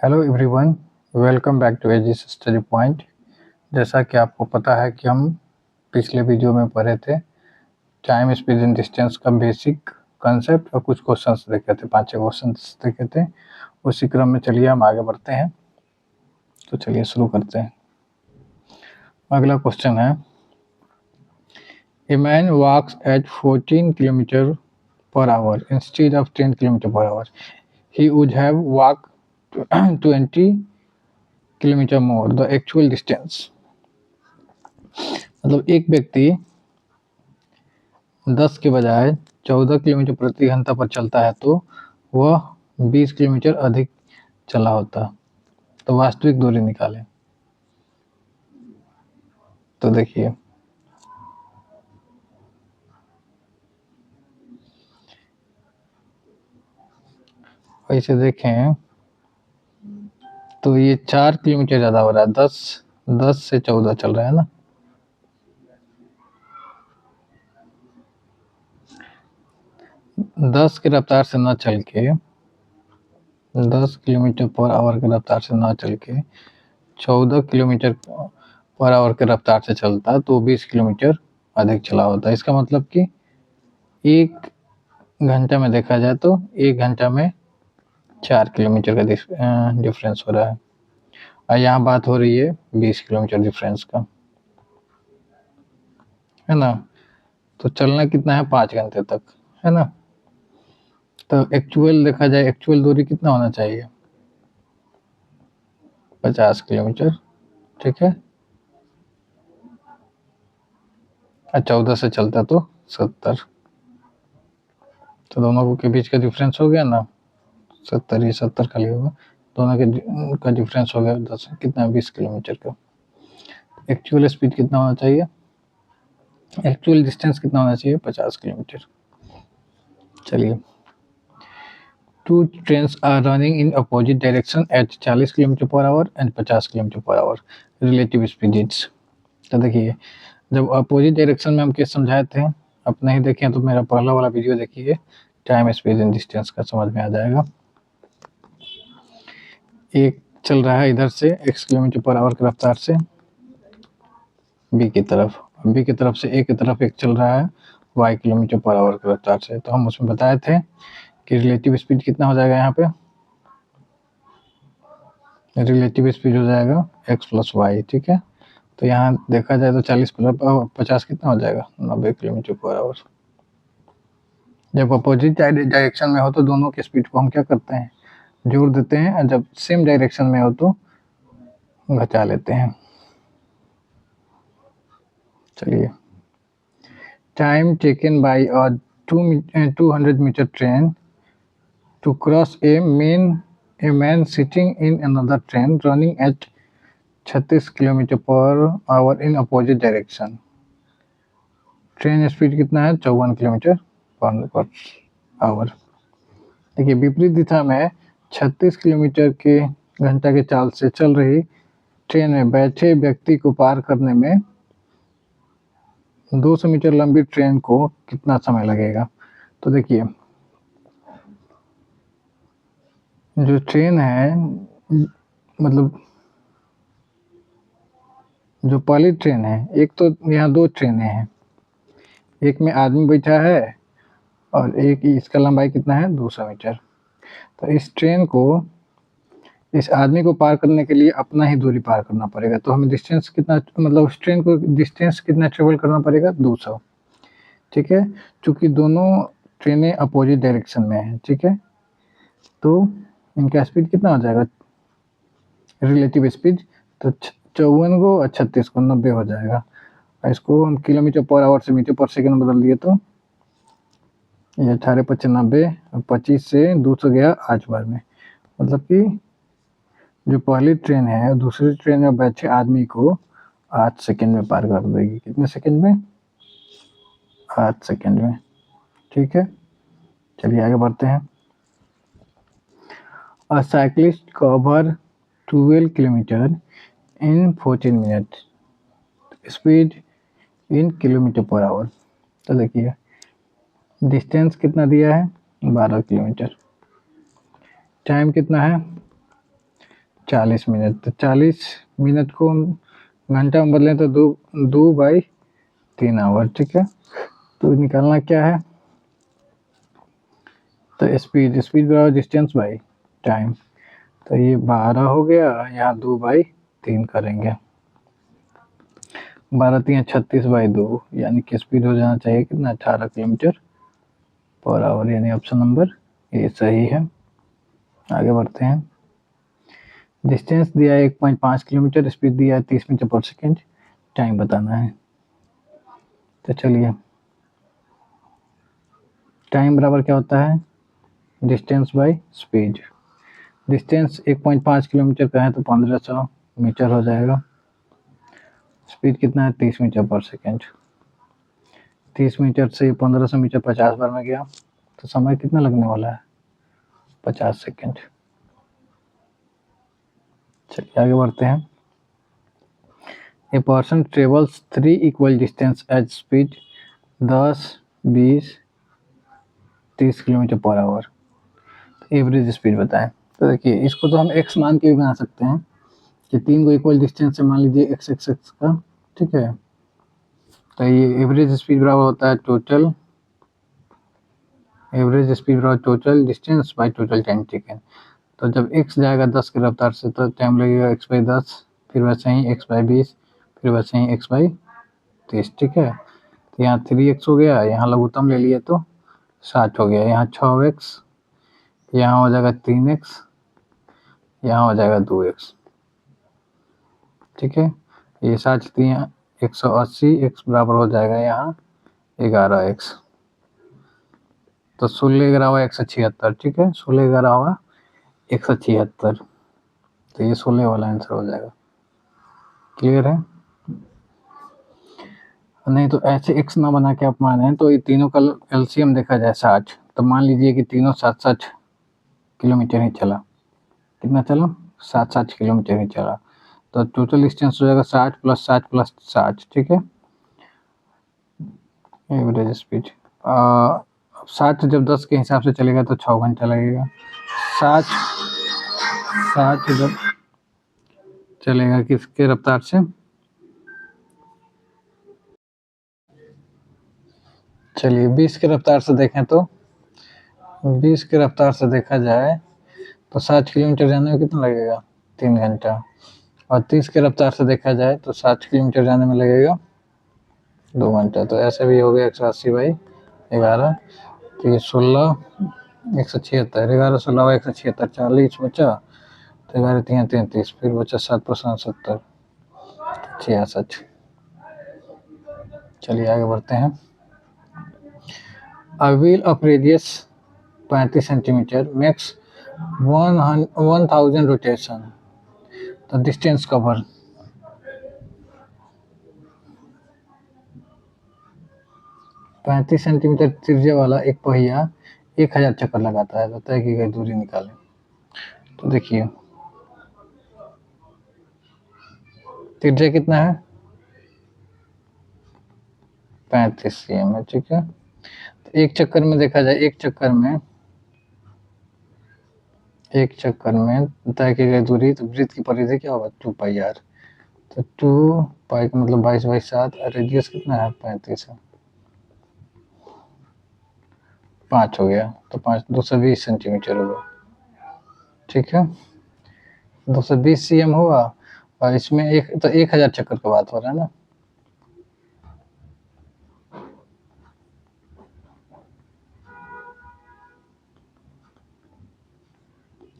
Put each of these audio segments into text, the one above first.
Hello everyone, welcome back to Aegis study point. जैसा कि आपको पता है कि हम पिछले वीडियो में पढ़े थे टाइम स्पेस एंड डिस्टेंस का बेसिक कंसेप्ट और कुछ क्वेश्चंस देखे थे, 5-6 क्वेश्चंस देखे थे। उसी क्रम में चलिए हम आगे बढ़ते हैं। तो चलिए शुरू करते हैं। अगला क्वेश्चन है, a man walks at 14 kilometre per hour instead of 10 kilometre per hour. He would have walk 20 kilometre more the actual distance. मतलब एक व्यक्ति 10 के बजाय 14 किलोमीटर प्रति घंटा पर चलता है तो वह 20 किलोमीटर अधिक चला होता। तो वास्तविक दूरी निकालें। तो देखिए, ऐसे देखें तो ये 4 किलोमीटर ज़्यादा हो रहा है। 10 से 14 चल रहा है ना। दस की रफ्तार से न चल के 10 किलोमीटर पर आवर की रफ्तार से न चल के 14 किलोमीटर पर आवर की रफ्तार से चलता तो 20 किलोमीटर अधिक चला होता। इसका मतलब कि एक घंटा में देखा जाए तो एक घंटा में 4 किलोमीटर का डिफरेंस हो रहा है और यहाँ बात हो रही है 20 किलोमीटर डिफरेंस का, है ना। तो चलना कितना है, 5 घंटे तक, है ना। तो एक्चुअल देखा जाए, एक्चुअल दूरी कितना होना चाहिए, 50 किलोमीटर, ठीक है। और 14 से चलता तो 70। तो दोनों के बीच का डिफरेंस हो गया ना 70, ये 70 खाली होगा, दोनों के का डिफरेंस हो गया 10 कितना, 20 किलोमीटर का। एक्चुअल स्पीड कितना होना चाहिए, एक्चुअल डिस्टेंस कितना होना चाहिए, 50 किलोमीटर। चलिए, two trains are running in opposite direction at 40 kilometre per hour and 50 kilometre per hour, relative speeds. तो देखिए, जब अपोजिट डायरेक्शन में हम केस समझाए थे, आप नहीं देखें तो मेरा पहला वाला वीडियो देखिए, टाइम स्पेस एंड डिस्टेंस का, समझ में आ जाएगा। एक चल रहा है इधर से x किलोमीटर पर आवर की रफ्तार से b की तरफ से a की तरफ एक चल रहा है y किलोमीटर पर आवर की रफ्तार से। तो हम उसमें बताए थे कि रिलेटिव स्पीड कितना हो जाएगा, यहाँ पे रिलेटिव स्पीड हो जाएगा x प्लस वाई, ठीक है। तो यहाँ देखा जाए तो 40 प्लस 50 कितना हो जाएगा, 90 किलोमीटर पर आवर। जब अपोजिट डायरेक्शन में हो तो दोनों की स्पीड को हम क्या करते हैं, जोड़ देते हैं, और जब सेम डायरेक्शन में हो तो घटा लेते हैं। चलिए, time taken by a 200 metre train to cross a man sitting in another train running at 36 kilometre per hour in opposite direction. Train speed कितना है, 54 किलोमीटर पर आवर। देखिए, विपरीत दिशा में 36 किलोमीटर के घंटा के चाल से चल रही ट्रेन में बैठे व्यक्ति को पार करने में 200 मीटर लंबी ट्रेन को कितना समय लगेगा। तो देखिए, जो ट्रेन है, मतलब जो पहली ट्रेन है, एक तो यहाँ 2 ट्रेनें हैं, एक में आदमी बैठा है और एक इसका लंबाई कितना है, 200 मीटर। तो इस ट्रेन को, इस आदमी को पार करने के लिए अपना ही दूरी पार करना पड़ेगा। तो हमें डिस्टेंस कितना, मतलब उस ट्रेन को डिस्टेंस कितना ट्रेवल करना पड़ेगा, 200, ठीक है। चूँकि दोनों ट्रेनें अपोजिट डायरेक्शन में हैं, ठीक है, तो इनका स्पीड कितना हो जाएगा, रिलेटिव स्पीड। तो 54 को और 36 को 90 हो जाएगा। इसको हम किलोमीटर पर आवर से मीटर पर सेकंड बदल दिए तो ये 18 × 90, 25 से 200 गया 8 बार में। मतलब कि जो पहली ट्रेन है दूसरी ट्रेन में बैठे आदमी को 8 सेकंड में पार कर देगी। कितने सेकंड में, 8 सेकंड में, ठीक है। चलिए आगे बढ़ते हैं। अ cyclist cover 12 kilometre in 14 minute, speed in kilometre per our. तो देखिए, डिस्टेंस कितना दिया है, 12 किलोमीटर, टाइम कितना है 40 मिनट, तो 40 मिनट को घंटा में बदलें तो 2/3 आवर, ठीक है। तो निकालना क्या है, तो स्पीड बराबर डिस्टेंस बाई टाइम, तो ये 12 हो गया, यहाँ 2/3 करेंगे, 12×3 36/2, यानी कि स्पीड हो जाना चाहिए कितना, 18 किलोमीटर पर आवर, यानी ऑप्शन नंबर ये सही है। आगे बढ़ते हैं। डिस्टेंस दिया है 1.5 किलोमीटर, स्पीड दिया है 30 मीटर पर सेकेंड, टाइम बताना है। तो चलिए, टाइम बराबर क्या होता है, distance by speed. Distance 1.5 kilometre का है तो 1500 मीटर हो जाएगा। स्पीड कितना है, 30 मीटर पर सेकेंड। 30 मीटर से 1500 मीटर 50 बार में गया, तो समय कितना लगने वाला है, 50 सेकेंड। चलिए आगे बढ़ते हैं। A person travels 3 equal distance at speed 10, 20, 30 kilometre per hour, average speed बताएं। तो देखिए, इसको तो हम एक्स मान के भी बना सकते हैं कि 3 को इक्वल डिस्टेंस से मान लीजिए एक्स एक्स एक्स का, ठीक है। तो ये एवरेज स्पीड बराबर होता है टोटल, एवरेज स्पीड बराबर total distance by total time taken. तो जब x जाएगा 10 की रफ्तार से तो टाइम लगेगा x/10, फिर वैसे ही x/20, फिर वैसे ही x/30, ठीक है। तो यहाँ 3x हो गया, यहाँ लघुत्तम ले लिए तो 60 हो गया, यहाँ 6x, यहाँ हो जाएगा 3x, यहाँ हो जाएगा 2x, ठीक है। ये 60 दिया 180, x बराबर हो जाएगा यहाँ 11x, तो 16 11 176, ठीक है। 16 11 176, तो ये 16 वाला आंसर हो जाएगा। क्लियर है, नहीं तो ऐसे x ना बना के आप माने तो ये तीनों का एलसीएम देखा जाए 60, तो मान लीजिए कि तीनों 60 किलोमीटर ही चला, कितना चला, 60 किलोमीटर ही चला, तो टोटल डिस्टेंस हो जाएगा 60 + 60 + 60, ठीक है। एवरेज स्पीड 60 जब 10 के हिसाब से चलेगा तो 6 घंटा लगेगा, 60 जब चलेगा किसके रफ्तार से, चलिए 20 के रफ्तार से देखें तो 20 के रफ्तार से देखा जाए तो 60 किलोमीटर जाने में कितना लगेगा, 3 घंटा, और 30 के रफ्तार से देखा जाए तो 60 किलोमीटर जाने में लगेगा 2 घंटा। तो ऐसे भी हो गया 180/11, तो ये 16 176, 11 16 176, 40 बचा, तो 11 3 33, फिर बचा 7 + 7 70, 66। चलिए आगे बढ़ते हैं। A wheel of radius 35 centimetre makes 1000 rotation, तो डिस्टेंस कवर 35 सेंटीमीटर त्रिज्या वाला एक पहिया 1000 चक्कर लगाता है, तो तय की गई दूरी निकालें। तो देखिए, त्रिज्या कितना है, 35 cm है, ठीक है। तो एक चक्कर में देखा जाए, एक चक्कर में तय की गई दूरी, तो वृत्त की परिधि क्या होगा, 2πr, तो 2π का मतलब 22/7, रेडियस कितना है, 35 है, 5 हो गया, तो 5 220 सेंटीमीटर होगा, ठीक है। 220 cm होगा, और इसमें एक तो 1000 चक्कर का बात हो रहा है ना,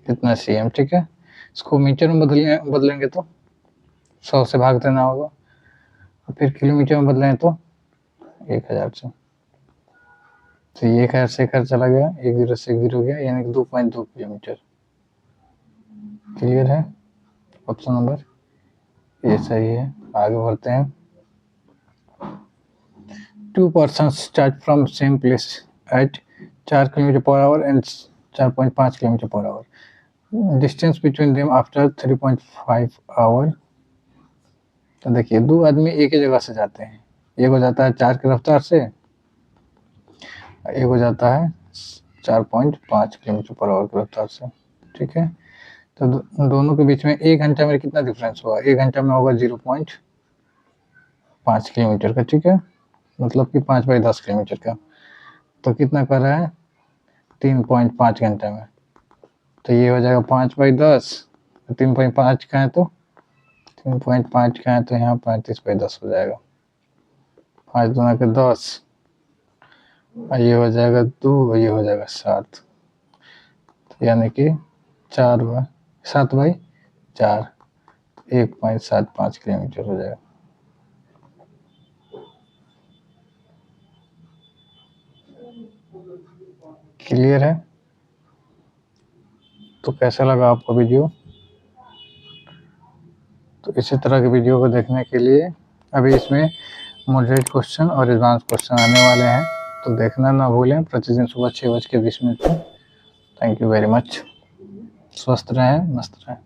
कितना cm, ठीक है। इसको मीटर में बदलेंगे तो 100 से भाग देना होगा, और फिर किलोमीटर में बदलें तो 1000 से, तो ये 1000 से 1000 चला गया, 1 0 से 1 0 गया, यानी कि 2.2 किलोमीटर। क्लियर है, ऑप्शन नंबर ये सही है। आगे बढ़ते हैं। 2 persons start from same place at 4 km/h and 4.5 km/h. Distance between them after 3.5 hour. तो देखिए, दो आदमी एक ही जगह से जाते हैं, एक हो जाता है 4 की रफ्तार से, एक हो जाता है 4.5 km/h की रफ्तार से, ठीक है। तो दोनों के बीच में 1 घंटा में कितना डिफरेंस हुआ, 1 घंटा में होगा 0.5 किलोमीटर का, ठीक है, मतलब कि 5/10 किलोमीटर का। तो कितना कर रहा है, 3.5 घंटे में। तो ये हो जाएगा 5/10, 3.5 का है तो 3.5 का है तो यहाँ 35/10 हो जाएगा, 5 दूना के 10, और ये हो जाएगा 2, ये हो जाएगा 7, तो यानी कि 7/4, 1.75 किलोमीटर हो जाएगा। क्लियर है? तो कैसा लगा आपको वीडियो? तो इसी तरह के वीडियो को देखने के लिए अभी इसमें मॉडरेट क्वेश्चन और एडवांस क्वेश्चन आने वाले हैं, तो देखना ना भूलें प्रतिदिन सुबह 6:20 पर। Thank you very much. स्वस्थ रहें, मस्त रहें।